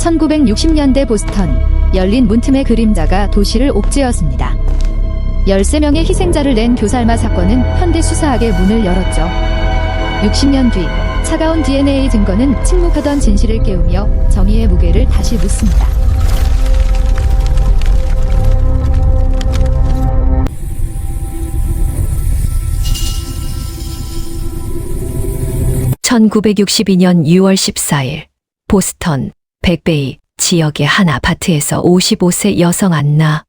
1960년대 보스턴, 열린 문틈의 그림자가 도시를 옥죄었습니다. 13명의 희생자를 낸 교살마 사건은 현대 수사학의 문을 열었죠. 60년 뒤 차가운 DNA 증거는 침묵하던 진실을 깨우며 정의의 무게를 다시 묻습니다. (1962년 6월 14일) 보스턴 백베이 지역의 한 아파트에서 55세 여성 안나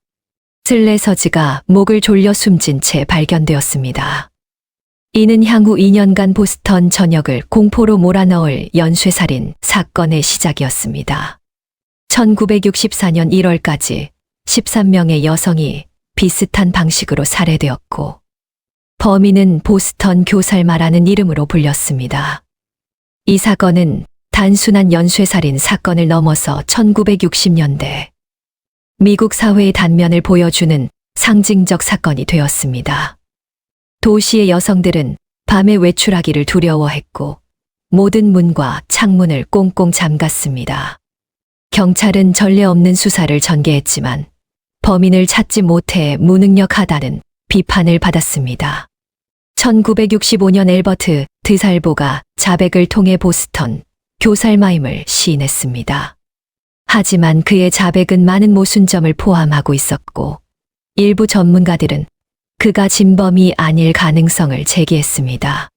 슬레서즈가 목을 졸려 숨진 채 발견되었습니다. 이는 향후 2년간 보스턴 전역을 공포로 몰아넣을 연쇄살인 사건의 시작이었습니다. 1964년 1월까지 13명의 여성이 비슷한 방식으로 살해되었고, 범인은 보스턴 교살마라는 이름으로 불렸습니다. 이 사건은 단순한 연쇄살인 사건을 넘어서 1960년대 미국 사회의 단면을 보여주는 상징적 사건이 되었습니다. 도시의 여성들은 밤에 외출하기를 두려워했고 모든 문과 창문을 꽁꽁 잠갔습니다. 경찰은 전례 없는 수사를 전개했지만 범인을 찾지 못해 무능력하다는 비판을 받았습니다. 1965년 엘버트 드살보가 자백을 통해 보스턴 교살마임을 시인했습니다. 하지만 그의 자백은 많은 모순점을 포함하고 있었고, 일부 전문가들은 그가 진범이 아닐 가능성을 제기했습니다.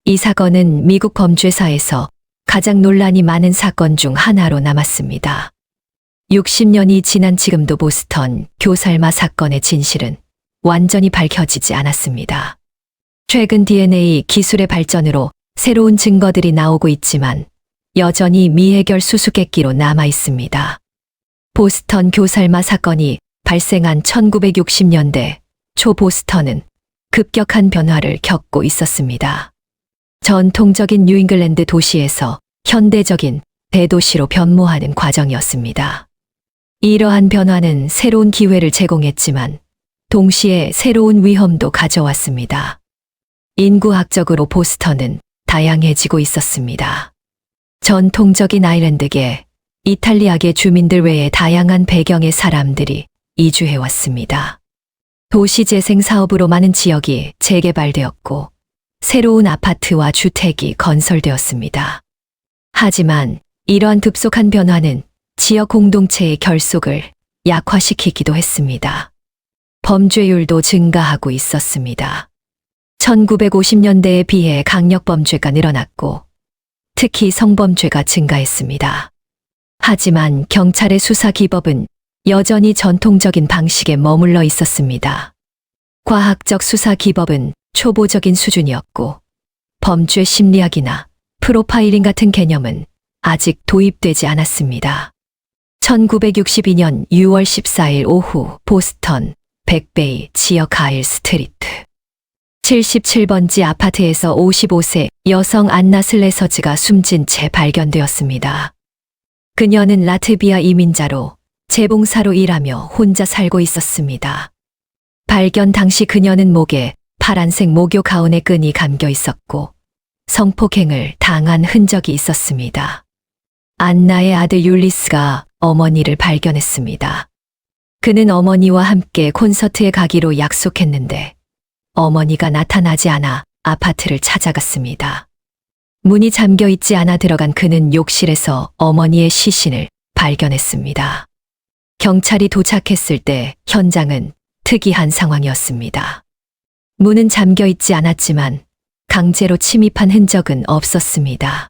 이 사건은 미국 범죄사에서 가장 논란이 많은 사건 중 하나로 남았습니다. 60년이 지난 지금도 보스턴 교살마 사건의 진실은 완전히 밝혀지지 않았습니다. 최근 DNA 기술의 발전으로 새로운 증거들이 나오고 있지만 여전히 미해결 수수께끼로 남아 있습니다. 보스턴 교살마 사건이 발생한 1960년대 초 보스턴은 급격한 변화를 겪고 있었습니다. 전통적인 뉴잉글랜드 도시에서 현대적인 대도시로 변모하는 과정이었습니다. 이러한 변화는 새로운 기회를 제공했지만 동시에 새로운 위험도 가져왔습니다. 인구학적으로 보스턴은 다양해지고 있었습니다. 전통적인 아일랜드계, 이탈리아계 주민들 외에 다양한 배경의 사람들이 이주해왔습니다. 도시재생 사업으로 많은 지역이 재개발되었고 새로운 아파트와 주택이 건설되었습니다. 하지만 이러한 급속한 변화는 지역 공동체의 결속을 약화시키기도 했습니다. 범죄율도 증가하고 있었습니다. 1950년대에 비해 강력범죄가 늘어났고 특히 성범죄가 증가했습니다. 하지만 경찰의 수사 기법은 여전히 전통적인 방식에 머물러 있었습니다. 과학적 수사 기법은 초보적인 수준이었고 범죄 심리학이나 프로파일링 같은 개념은 아직 도입되지 않았습니다. 1962년 6월 14일 오후 보스턴 백베이 지역 하일 스트리트 77번지 아파트에서 55세 여성 안나 슬레서즈가 숨진 채 발견되었습니다. 그녀는 라트비아 이민자로 재봉사로 일하며 혼자 살고 있었습니다. 발견 당시 그녀는 목에 파란색 목욕 가운의 끈이 감겨 있었고 성폭행을 당한 흔적이 있었습니다. 안나의 아들 율리스가 어머니를 발견했습니다. 그는 어머니와 함께 콘서트에 가기로 약속했는데 어머니가 나타나지 않아 아파트를 찾아갔습니다. 문이 잠겨 있지 않아 들어간 그는 욕실에서 어머니의 시신을 발견했습니다. 경찰이 도착했을 때 현장은 특이한 상황이었습니다. 문은 잠겨 있지 않았지만 강제로 침입한 흔적은 없었습니다.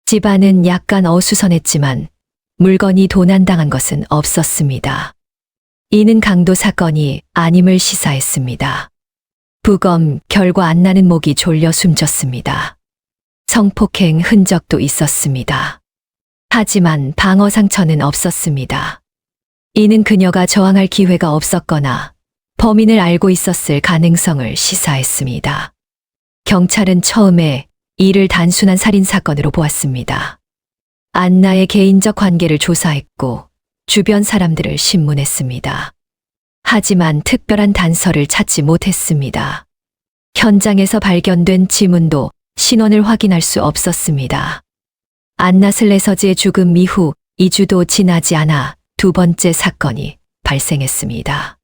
집안은 약간 어수선했지만 물건이 도난당한 것은 없었습니다. 이는 강도 사건이 아님을 시사했습니다. 부검 결과 안나는 목이 졸려 숨졌습니다. 성폭행 흔적도 있었습니다. 하지만 방어 상처는 없었습니다. 이는 그녀가 저항할 기회가 없었거나 범인을 알고 있었을 가능성을 시사했습니다. 경찰은 처음에 이를 단순한 살인사건으로 보았습니다. 안나의 개인적 관계를 조사했고 주변 사람들을 신문했습니다. 하지만 특별한 단서를 찾지 못했습니다. 현장에서 발견된 지문도 신원을 확인할 수 없었습니다. 안나 슬레서즈의 죽음 이후 2주도 지나지 않아 두 번째 사건이 발생했습니다.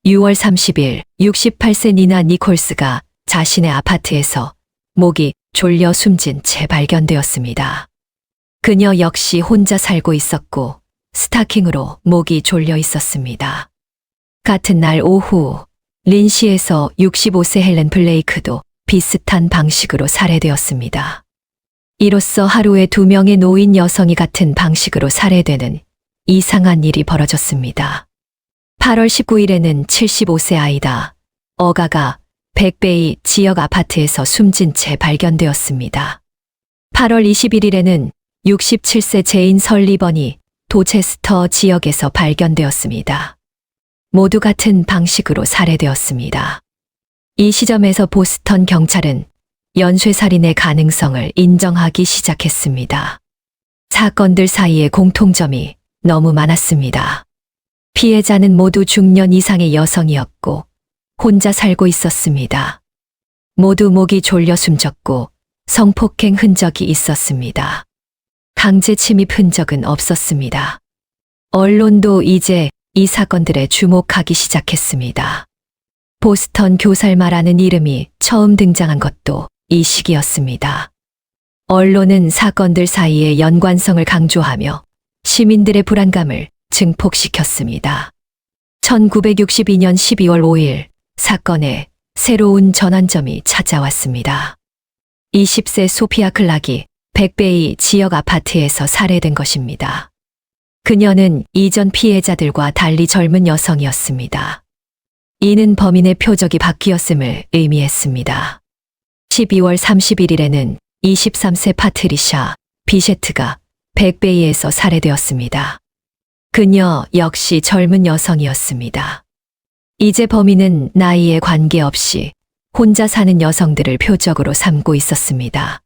6월 30일 68세 니나 니콜스가 자신의 아파트에서 목이 졸려 숨진 채 발견되었습니다. 그녀 역시 혼자 살고 있었고 스타킹으로 목이 졸려 있었습니다. 같은 날 오후 린시에서 65세 헬렌 블레이크도 비슷한 방식으로 살해되었습니다. 이로써 하루에 2명의 노인 여성이 같은 방식으로 살해되는 이상한 일이 벌어졌습니다. 8월 19일에는 75세 아이다 어가가 백베이 지역 아파트에서 숨진 채 발견되었습니다. 8월 21일에는 67세 제인 설리번이 도체스터 지역에서 발견되었습니다. 모두 같은 방식으로 살해되었습니다. 이 시점에서 보스턴 경찰은 연쇄살인의 가능성을 인정하기 시작했습니다. 사건들 사이에 공통점이 너무 많았습니다. 피해자는 모두 중년 이상의 여성이었고 혼자 살고 있었습니다. 모두 목이 졸려 숨졌고 성폭행 흔적이 있었습니다. 강제 침입 흔적은 없었습니다. 언론도 이제 이 사건들에 주목하기 시작했습니다. 보스턴 교살마라는 이름이 처음 등장한 것도 이 시기였습니다. 언론은 사건들 사이의 연관성을 강조하며 시민들의 불안감을 증폭시켰습니다. 1962년 12월 5일 사건에 새로운 전환점이 찾아왔습니다. 20세 소피아 클락이 백베이 지역 아파트에서 살해된 것입니다. 그녀는 이전 피해자들과 달리 젊은 여성이었습니다. 이는 범인의 표적이 바뀌었음을 의미했습니다. 12월 31일에는 23세 파트리샤 비셰트가 백베이에서 살해되었습니다. 그녀 역시 젊은 여성이었습니다. 이제 범인은 나이에 관계없이 혼자 사는 여성들을 표적으로 삼고 있었습니다.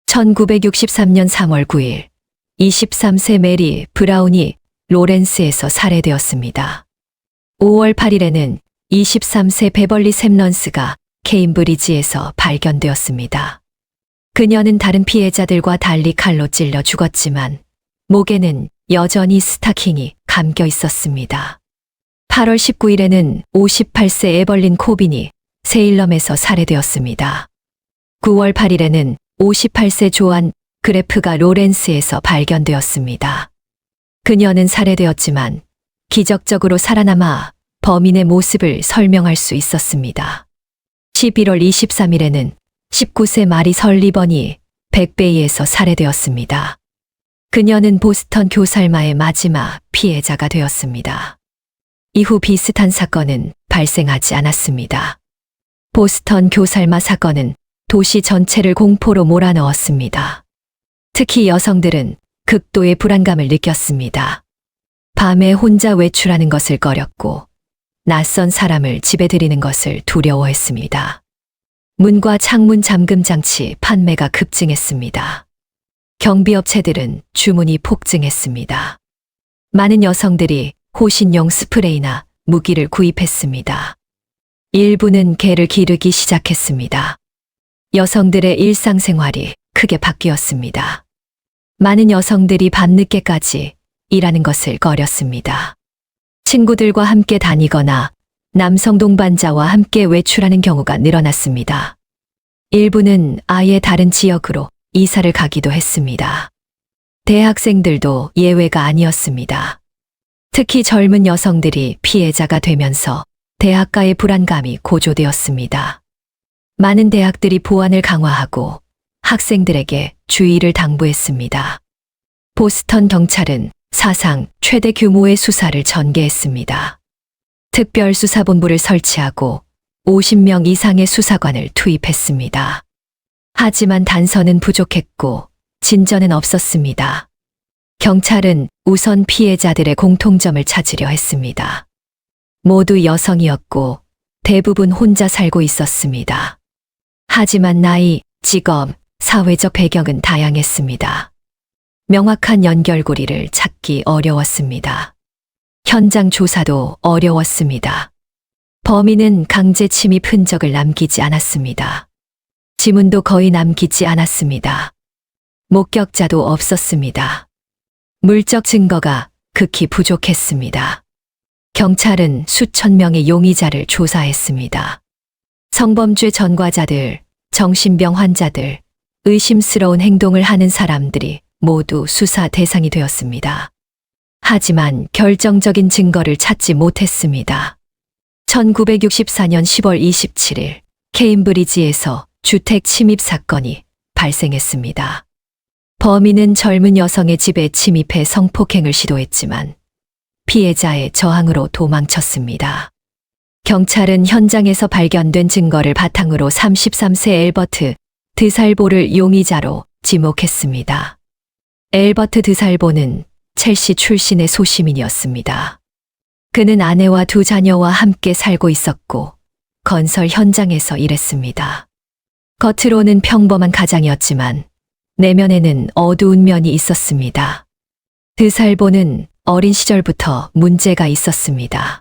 1963년 3월 9일 23세 메리 브라운이 로렌스에서 살해되었습니다. 5월 8일에는 23세 베벌리 샘런스가 케임브리지에서 발견되었습니다. 그녀는 다른 피해자들과 달리 칼로 찔려 죽었지만 목에는 여전히 스타킹이 감겨 있었습니다. 8월 19일에는 58세 에벌린 코빈이 세일럼에서 살해되었습니다. 9월 8일에는 58세 조안 그래프가 로렌스에서 발견되었습니다. 그녀는 살해되었지만 기적적으로 살아남아 범인의 모습을 설명할 수 있었습니다. 11월 23일에는 19세 마리 설리번이 백베이에서 살해되었습니다. 그녀는 보스턴 교살마의 마지막 피해자가 되었습니다. 이후 비슷한 사건은 발생하지 않았습니다. 보스턴 교살마 사건은 도시 전체를 공포로 몰아넣었습니다. 특히 여성들은 극도의 불안감을 느꼈습니다. 밤에 혼자 외출하는 것을 꺼렸고 낯선 사람을 집에 들이는 것을 두려워했습니다. 문과 창문 잠금 장치 판매가 급증했습니다. 경비업체들은 주문이 폭증했습니다. 많은 여성들이 호신용 스프레이나 무기를 구입했습니다. 일부는 개를 기르기 시작했습니다. 여성들의 일상생활이 크게 바뀌었습니다. 많은 여성들이 밤늦게까지 일하는 것을 꺼렸습니다. 친구들과 함께 다니거나 남성 동반자와 함께 외출하는 경우가 늘어났습니다. 일부는 아예 다른 지역으로 이사를 가기도 했습니다. 대학생들도 예외가 아니었습니다. 특히 젊은 여성들이 피해자가 되면서 대학가의 불안감이 고조되었습니다. 많은 대학들이 보안을 강화하고 학생들에게 주의를 당부했습니다. 보스턴 경찰은 사상 최대 규모의 수사를 전개했습니다. 특별수사본부를 설치하고 50명 이상의 수사관을 투입했습니다. 하지만 단서는 부족했고 진전은 없었습니다. 경찰은 우선 피해자들의 공통점을 찾으려 했습니다. 모두 여성이었고 대부분 혼자 살고 있었습니다. 하지만 나이, 직업, 사회적 배경은 다양했습니다. 명확한 연결고리를 찾기 어려웠습니다. 현장 조사도 어려웠습니다. 범인은 강제 침입 흔적을 남기지 않았습니다. 지문도 거의 남기지 않았습니다. 목격자도 없었습니다. 물적 증거가 극히 부족했습니다. 경찰은 수천 명의 용의자를 조사했습니다. 성범죄 전과자들, 정신병 환자들, 의심스러운 행동을 하는 사람들이 모두 수사 대상이 되었습니다. 하지만 결정적인 증거를 찾지 못했습니다. 1964년 10월 27일 케임브리지에서 주택 침입 사건이 발생했습니다. 범인은 젊은 여성의 집에 침입해 성폭행을 시도했지만 피해자의 저항으로 도망쳤습니다. 경찰은 현장에서 발견된 증거를 바탕으로 33세 엘버트 드살보를 용의자로 지목했습니다. 엘버트 드살보는 첼시 출신의 소시민이었습니다. 그는 아내와 두 자녀와 함께 살고 있었고 건설 현장에서 일했습니다. 겉으로는 평범한 가장이었지만 내면에는 어두운 면이 있었습니다. 드살보는 어린 시절부터 문제가 있었습니다.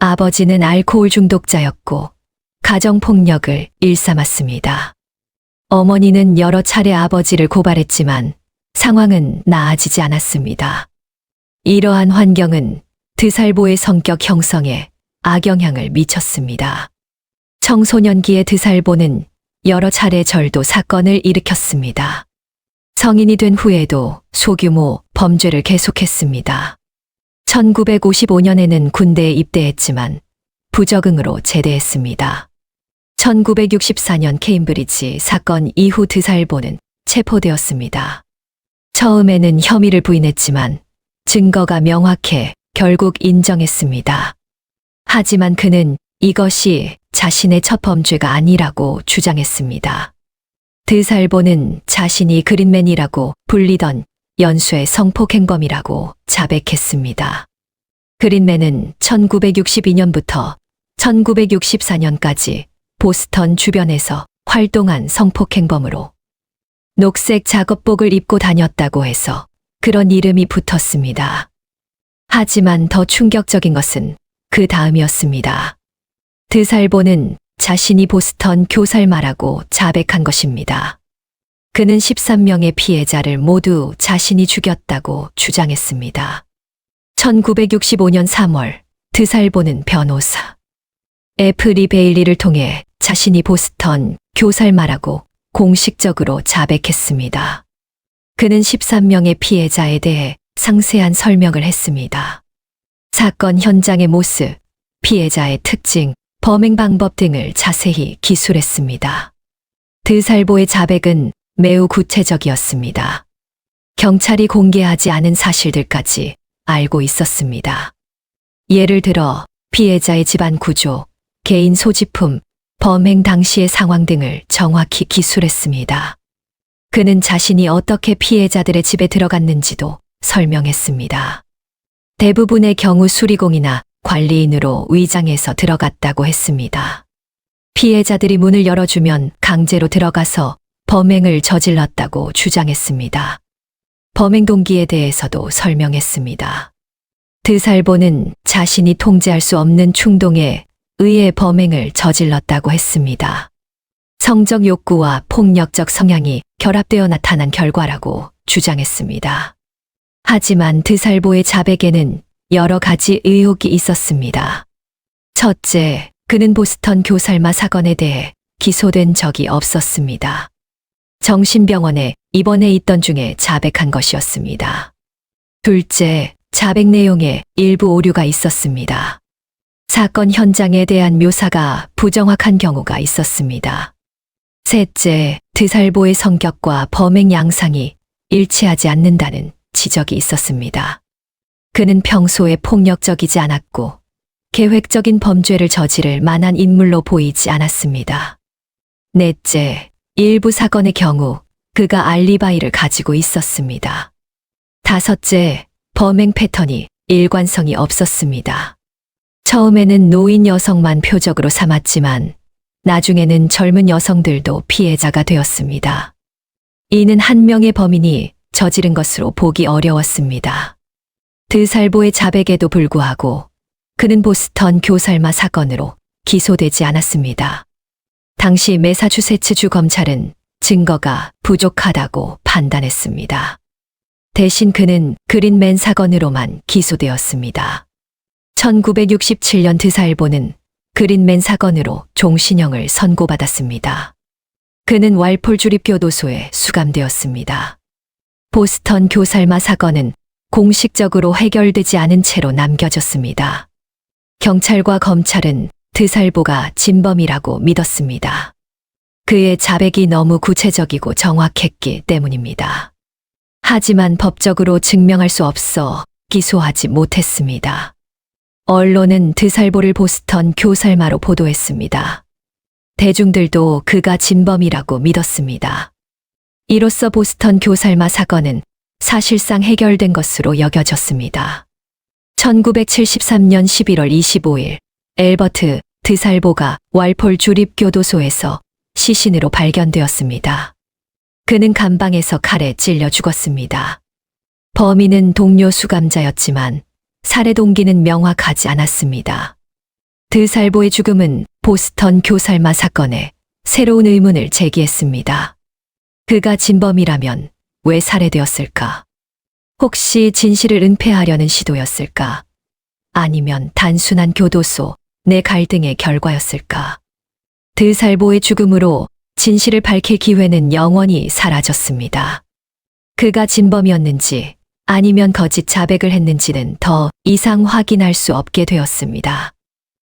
아버지는 알코올 중독자였고 가정폭력을 일삼았습니다. 어머니는 여러 차례 아버지를 고발했지만 상황은 나아지지 않았습니다. 이러한 환경은 드살보의 성격 형성에 악영향을 미쳤습니다. 청소년기의 드살보는 여러 차례 절도 사건을 일으켰습니다. 성인이 된 후에도 소규모 범죄를 계속했습니다. 1955년에는 군대에 입대했지만 부적응으로 제대했습니다. 1964년 케임브리지 사건 이후 드살보는 체포되었습니다. 처음에는 혐의를 부인했지만 증거가 명확해 결국 인정했습니다. 하지만 그는 이것이 자신의 첫 범죄가 아니라고 주장했습니다. 드살보는 자신이 그린맨이라고 불리던 연쇄 성폭행범이라고 자백했습니다. 그린맨은 1962년부터 1964년까지 보스턴 주변에서 활동한 성폭행범으로 녹색 작업복을 입고 다녔다고 해서 그런 이름이 붙었습니다. 하지만 더 충격적인 것은 그 다음이었습니다. 드살보는 자신이 보스턴 교살마라고 자백한 것입니다. 그는 13명의 피해자를 모두 자신이 죽였다고 주장했습니다. 1965년 3월 드살보는 변호사 애프리 베일리를 통해 자신이 보스턴 교살마라고 공식적으로 자백했습니다. 그는 13명의 피해자에 대해 상세한 설명을 했습니다. 사건 현장의 모습, 피해자의 특징, 범행 방법 등을 자세히 기술했습니다. 드살보의 자백은 매우 구체적이었습니다. 경찰이 공개하지 않은 사실들까지 알고 있었습니다. 예를 들어 피해자의 집안 구조, 개인 소지품, 범행 당시의 상황 등을 정확히 기술했습니다. 그는 자신이 어떻게 피해자들의 집에 들어갔는지도 설명했습니다. 대부분의 경우 수리공이나 관리인으로 위장해서 들어갔다고 했습니다. 피해자들이 문을 열어주면 강제로 들어가서 범행을 저질렀다고 주장했습니다. 범행 동기에 대해서도 설명했습니다. 드살보는 자신이 통제할 수 없는 충동에 의해 범행을 저질렀다고 했습니다. 성적 욕구와 폭력적 성향이 결합되어 나타난 결과라고 주장했습니다. 하지만 드살보의 자백에는 여러 가지 의혹이 있었습니다. 첫째, 그는 보스턴 교살마 사건에 대해 기소된 적이 없었습니다. 정신병원에 입원해 있던 중에 자백한 것이었습니다. 둘째, 자백 내용에 일부 오류가 있었습니다. 사건 현장에 대한 묘사가 부정확한 경우가 있었습니다. 셋째, 드살보의 성격과 범행 양상이 일치하지 않는다는 지적이 있었습니다. 그는 평소에 폭력적이지 않았고 계획적인 범죄를 저지를 만한 인물로 보이지 않았습니다. 넷째, 일부 사건의 경우 그가 알리바이를 가지고 있었습니다. 다섯째, 범행 패턴이 일관성이 없었습니다. 처음에는 노인 여성만 표적으로 삼았지만 나중에는 젊은 여성들도 피해자가 되었습니다. 이는 한 명의 범인이 저지른 것으로 보기 어려웠습니다. 드살보의 자백에도 불구하고 그는 보스턴 교살마 사건으로 기소되지 않았습니다. 당시 매사추세츠주 검찰은 증거가 부족하다고 판단했습니다. 대신 그는 그린맨 사건으로만 기소되었습니다. 1967년 드사일보는 그린맨 사건으로 종신형을 선고받았습니다. 그는 왈폴 주립교도소에 수감되었습니다. 보스턴 교살마 사건은 공식적으로 해결되지 않은 채로 남겨졌습니다. 경찰과 검찰은 드살보가 진범이라고 믿었습니다. 그의 자백이 너무 구체적이고 정확했기 때문입니다. 하지만 법적으로 증명할 수 없어 기소하지 못했습니다. 언론은 드살보를 보스턴 교살마로 보도했습니다. 대중들도 그가 진범이라고 믿었습니다. 이로써 보스턴 교살마 사건은 사실상 해결된 것으로 여겨졌습니다. 1973년 11월 25일 엘버트 드살보가 왈폴 주립교도소에서 시신으로 발견되었습니다. 그는 감방에서 칼에 찔려 죽었습니다. 범인은 동료 수감자였지만 살해 동기는 명확하지 않았습니다. 드살보의 죽음은 보스턴 교살마 사건에 새로운 의문을 제기했습니다. 그가 진범이라면 왜 살해되었을까? 혹시 진실을 은폐하려는 시도였을까? 아니면 단순한 교도소 내 갈등의 결과였을까? 드살보의 죽음으로 진실을 밝힐 기회는 영원히 사라졌습니다. 그가 진범이었는지 아니면 거짓 자백을 했는지는 더 이상 확인할 수 없게 되었습니다.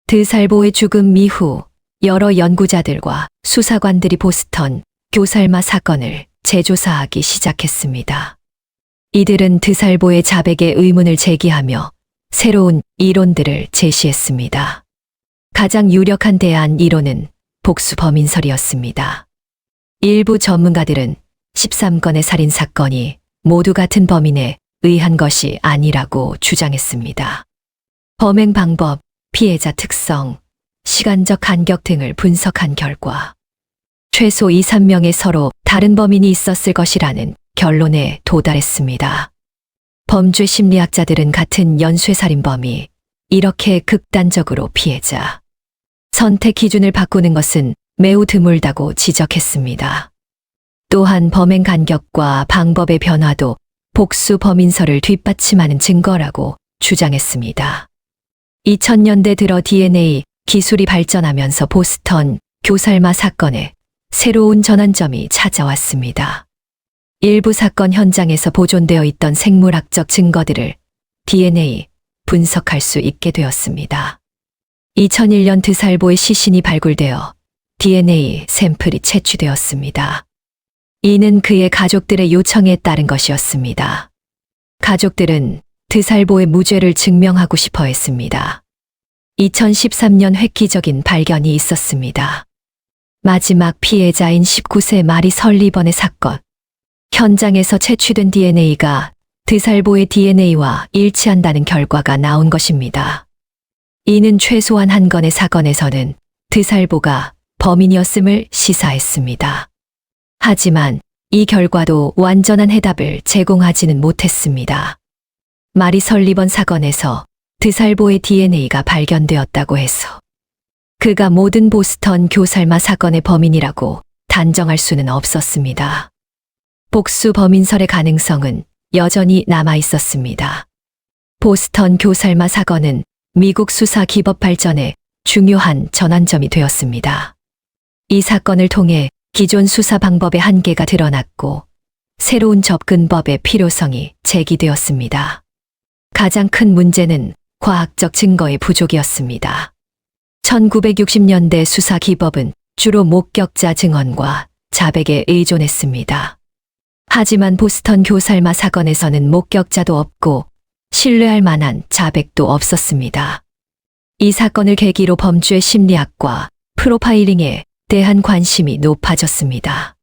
드살보의 죽음 이후 여러 연구자들과 수사관들이 보스턴 교살마 사건을 재조사하기 시작했습니다. 이들은 드살보의 자백에 의문을 제기하며 새로운 이론들을 제시했습니다. 가장 유력한 대안 이론은 복수 범인설이었습니다. 일부 전문가들은 13건의 살인 사건이 모두 같은 범인에 의한 것이 아니라고 주장했습니다. 범행 방법, 피해자 특성, 시간적 간격 등을 분석한 결과 최소 2, 3명의 서로 다른 범인이 있었을 것이라는 결론에 도달했습니다. 범죄 심리학자들은 같은 연쇄살인범이 이렇게 극단적으로 피해자 선택 기준을 바꾸는 것은 매우 드물다고 지적했습니다. 또한 범행 간격과 방법의 변화도 복수 범인설을 뒷받침하는 증거라고 주장했습니다. 2000년대 들어 DNA 기술이 발전하면서 보스턴 교살마 사건에 새로운 전환점이 찾아왔습니다. 일부 사건 현장에서 보존되어 있던 생물학적 증거들을 DNA 분석할 수 있게 되었습니다. 2001년 드살보의 시신이 발굴되어 DNA 샘플이 채취되었습니다. 이는 그의 가족들의 요청에 따른 것이었습니다. 가족들은 드살보의 무죄를 증명하고 싶어 했습니다. 2013년 획기적인 발견이 있었습니다. 마지막 피해자인 19세 마리 설리번의 사건. 현장에서 채취된 DNA가 드살보의 DNA와 일치한다는 결과가 나온 것입니다. 이는 최소한 한 건의 사건에서는 드살보가 범인이었음을 시사했습니다. 하지만 이 결과도 완전한 해답을 제공하지는 못했습니다. 마리 설리번 사건에서 드살보의 DNA가 발견되었다고 해서 그가 모든 보스턴 교살마 사건의 범인이라고 단정할 수는 없었습니다. 복수 범인설의 가능성은 여전히 남아 있었습니다. 보스턴 교살마 사건은 미국 수사 기법 발전에 중요한 전환점이 되었습니다. 이 사건을 통해 기존 수사 방법의 한계가 드러났고 새로운 접근법의 필요성이 제기되었습니다. 가장 큰 문제는 과학적 증거의 부족이었습니다. 1960년대 수사 기법은 주로 목격자 증언과 자백에 의존했습니다. 하지만 보스턴 교살마 사건에서는 목격자도 없고 신뢰할 만한 자백도 없었습니다. 이 사건을 계기로 범죄 심리학과 프로파일링에 대한 관심이 높아졌습니다.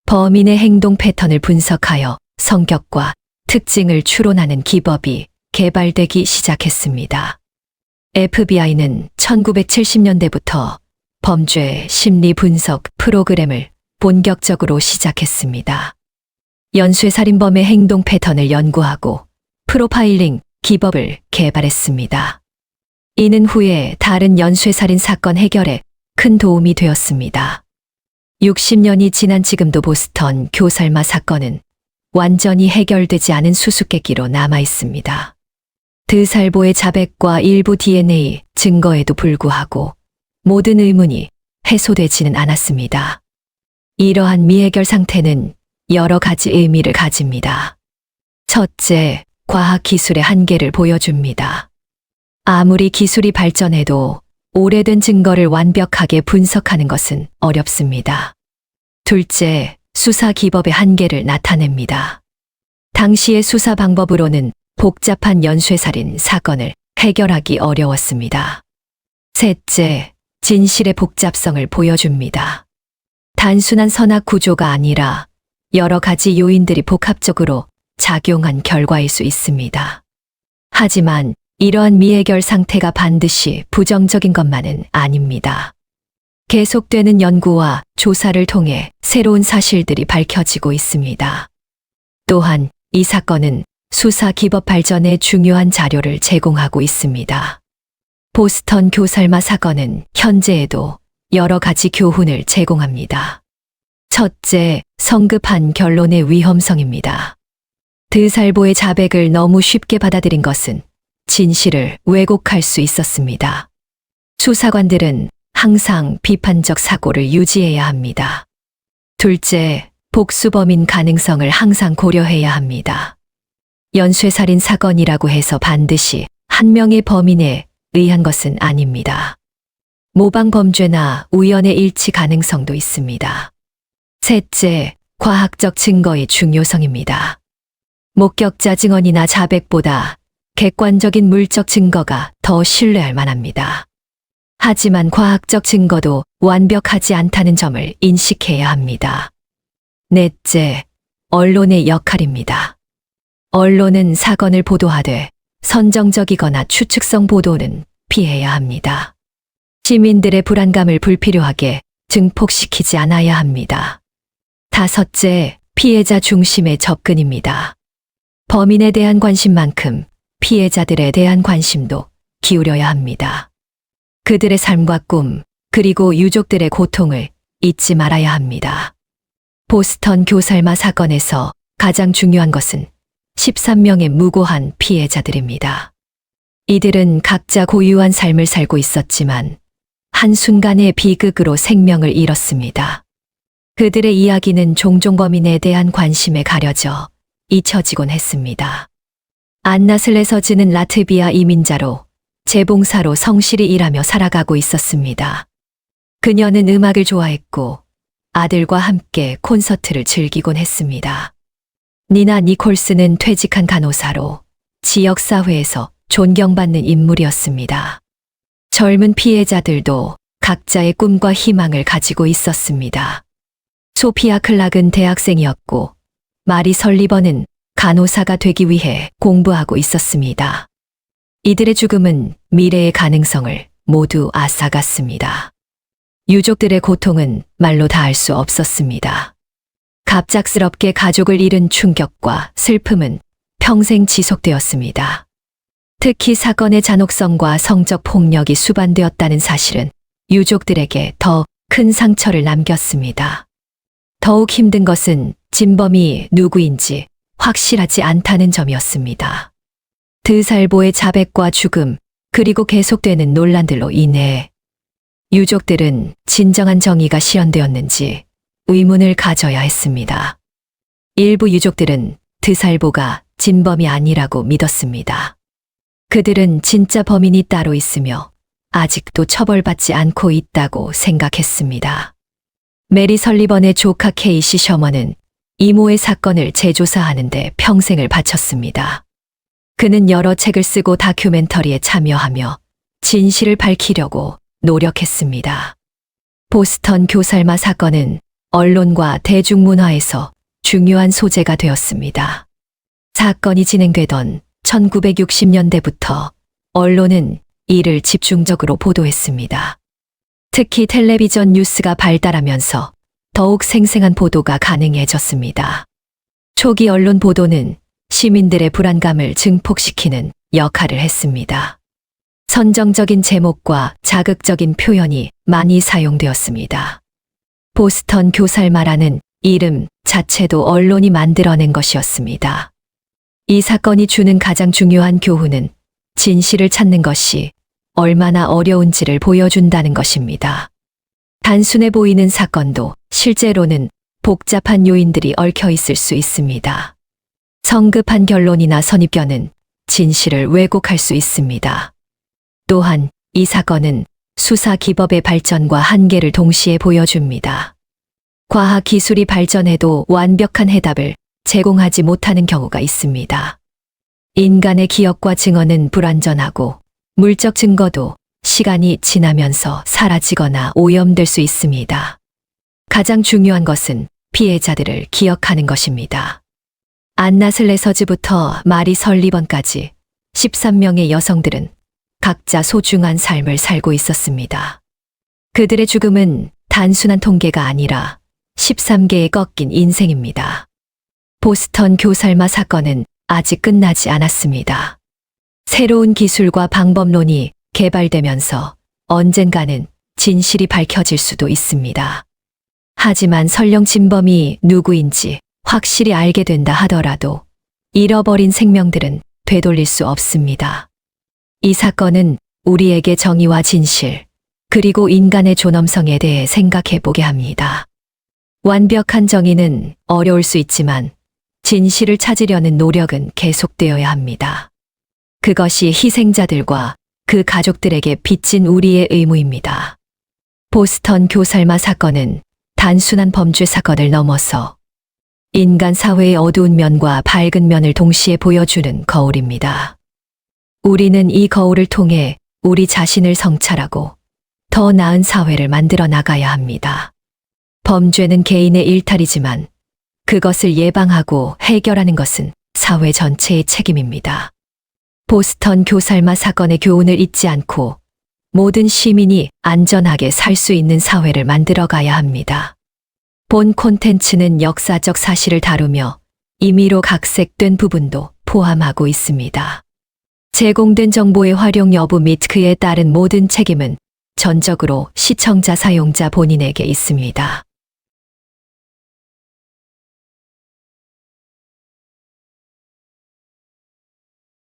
범인의 행동 패턴을 분석하여 성격과 특징을 추론하는 기법이 개발되기 시작했습니다. FBI는 1970년대부터 범죄 심리 분석 프로그램을 본격적으로 시작했습니다. 연쇄살인범의 행동 패턴을 연구하고 프로파일링 기법을 개발했습니다. 이는 후에 다른 연쇄살인 사건 해결에 큰 도움이 되었습니다. 60년이 지난 지금도 보스턴 교살마 사건은 완전히 해결되지 않은 수수께끼로 남아 있습니다. 드살보의 자백과 일부 DNA 증거에도 불구하고 모든 의문이 해소되지는 않았습니다. 이러한 미해결 상태는 여러 가지 의미를 가집니다. 첫째, 과학기술의 한계를 보여줍니다. 아무리 기술이 발전해도 오래된 증거를 완벽하게 분석하는 것은 어렵습니다. 둘째, 수사 기법의 한계를 나타냅니다. 당시의 수사 방법으로는 복잡한 연쇄살인 사건을 해결하기 어려웠습니다. 셋째, 진실의 복잡성을 보여줍니다. 단순한 선악 구조가 아니라 여러 가지 요인들이 복합적으로 작용한 결과일 수 있습니다. 하지만 이러한 미해결 상태가 반드시 부정적인 것만은 아닙니다. 계속되는 연구와 조사를 통해 새로운 사실들이 밝혀지고 있습니다. 또한 이 사건은 수사 기법 발전에 중요한 자료를 제공하고 있습니다. 보스턴 교살마 사건은 현재에도 여러 가지 교훈을 제공합니다. 첫째, 성급한 결론의 위험성입니다. 드살보의 자백을 너무 쉽게 받아들인 것은 진실을 왜곡할 수 있었습니다. 수사관들은 항상 비판적 사고를 유지해야 합니다. 둘째, 복수범인 가능성을 항상 고려해야 합니다. 연쇄살인 사건이라고 해서 반드시 한 명의 범인에 의한 것은 아닙니다. 모방범죄나 우연의 일치 가능성도 있습니다. 셋째, 과학적 증거의 중요성입니다. 목격자 증언이나 자백보다 객관적인 물적 증거가 더 신뢰할 만합니다. 하지만 과학적 증거도 완벽하지 않다는 점을 인식해야 합니다. 넷째, 언론의 역할입니다. 언론은 사건을 보도하되 선정적이거나 추측성 보도는 피해야 합니다. 시민들의 불안감을 불필요하게 증폭시키지 않아야 합니다. 다섯째, 피해자 중심의 접근입니다. 범인에 대한 관심만큼 피해자들에 대한 관심도 기울여야 합니다. 그들의 삶과 꿈, 그리고 유족들의 고통을 잊지 말아야 합니다. 보스턴 교살마 사건에서 가장 중요한 것은 13명의 무고한 피해자들입니다. 이들은 각자 고유한 삶을 살고 있었지만 한순간의 비극으로 생명을 잃었습니다. 그들의 이야기는 종종 범인에 대한 관심에 가려져 잊혀지곤 했습니다. 안나슬에서 지는 라트비아 이민자로 재봉사로 성실히 일하며 살아가고 있었습니다. 그녀는 음악을 좋아했고 아들과 함께 콘서트를 즐기곤 했습니다. 니나 니콜스는 퇴직한 간호사로 지역사회에서 존경받는 인물이었습니다. 젊은 피해자들도 각자의 꿈과 희망을 가지고 있었습니다. 소피아 클락은 대학생이었고 마리 설리번은 간호사가 되기 위해 공부하고 있었습니다. 이들의 죽음은 미래의 가능성을 모두 앗아갔습니다. 유족들의 고통은 말로 다할 수 없었습니다. 갑작스럽게 가족을 잃은 충격과 슬픔은 평생 지속되었습니다. 특히 사건의 잔혹성과 성적 폭력이 수반되었다는 사실은 유족들에게 더 큰 상처를 남겼습니다. 더욱 힘든 것은 진범이 누구인지 확실하지 않다는 점이었습니다. 드살보의 자백과 죽음, 그리고 계속되는 논란들로 인해 유족들은 진정한 정의가 실현되었는지 의문을 가져야 했습니다. 일부 유족들은 드살보가 진범이 아니라고 믿었습니다. 그들은 진짜 범인이 따로 있으며 아직도 처벌받지 않고 있다고 생각했습니다. 메리 설리번의 조카 케이시 셔먼은 이모의 사건을 재조사하는 데 평생을 바쳤습니다. 그는 여러 책을 쓰고 다큐멘터리에 참여하며 진실을 밝히려고 노력했습니다. 보스턴 교살마 사건은 언론과 대중문화에서 중요한 소재가 되었습니다. 사건이 진행되던 1960년대부터 언론은 이를 집중적으로 보도했습니다. 특히 텔레비전 뉴스가 발달하면서 더욱 생생한 보도가 가능해졌습니다. 초기 언론 보도는 시민들의 불안감을 증폭시키는 역할을 했습니다. 선정적인 제목과 자극적인 표현이 많이 사용되었습니다. 보스턴 교살마라는 이름 자체도 언론이 만들어낸 것이었습니다. 이 사건이 주는 가장 중요한 교훈은 진실을 찾는 것이 얼마나 어려운지를 보여준다는 것입니다. 단순해 보이는 사건도 실제로는 복잡한 요인들이 얽혀 있을 수 있습니다. 성급한 결론이나 선입견은 진실을 왜곡할 수 있습니다. 또한 이 사건은 수사 기법의 발전과 한계를 동시에 보여줍니다. 과학 기술이 발전해도 완벽한 해답을 제공하지 못하는 경우가 있습니다. 인간의 기억과 증언은 불완전하고 물적 증거도 시간이 지나면서 사라지거나 오염될 수 있습니다. 가장 중요한 것은 피해자들을 기억하는 것입니다. 안나 슬레서즈부터 마리 설리번까지 13명의 여성들은 각자 소중한 삶을 살고 있었습니다. 그들의 죽음은 단순한 통계가 아니라 13개의 꺾인 인생입니다. 보스턴 교살마 사건은 아직 끝나지 않았습니다. 새로운 기술과 방법론이 개발되면서 언젠가는 진실이 밝혀질 수도 있습니다. 하지만 설령 진범이 누구인지 확실히 알게 된다 하더라도 잃어버린 생명들은 되돌릴 수 없습니다. 이 사건은 우리에게 정의와 진실, 그리고 인간의 존엄성에 대해 생각해 보게 합니다. 완벽한 정의는 어려울 수 있지만 진실을 찾으려는 노력은 계속되어야 합니다. 그것이 희생자들과 그 가족들에게 빚진 우리의 의무입니다. 보스턴 교살마 사건은 단순한 범죄 사건을 넘어서 인간 사회의 어두운 면과 밝은 면을 동시에 보여주는 거울입니다. 우리는 이 거울을 통해 우리 자신을 성찰하고 더 나은 사회를 만들어 나가야 합니다. 범죄는 개인의 일탈이지만 그것을 예방하고 해결하는 것은 사회 전체의 책임입니다. 보스턴 교살마 사건의 교훈을 잊지 않고 모든 시민이 안전하게 살 수 있는 사회를 만들어 가야 합니다. 본 콘텐츠는 역사적 사실을 다루며 임의로 각색된 부분도 포함하고 있습니다. 제공된 정보의 활용 여부 및 그에 따른 모든 책임은 전적으로 시청자 사용자 본인에게 있습니다.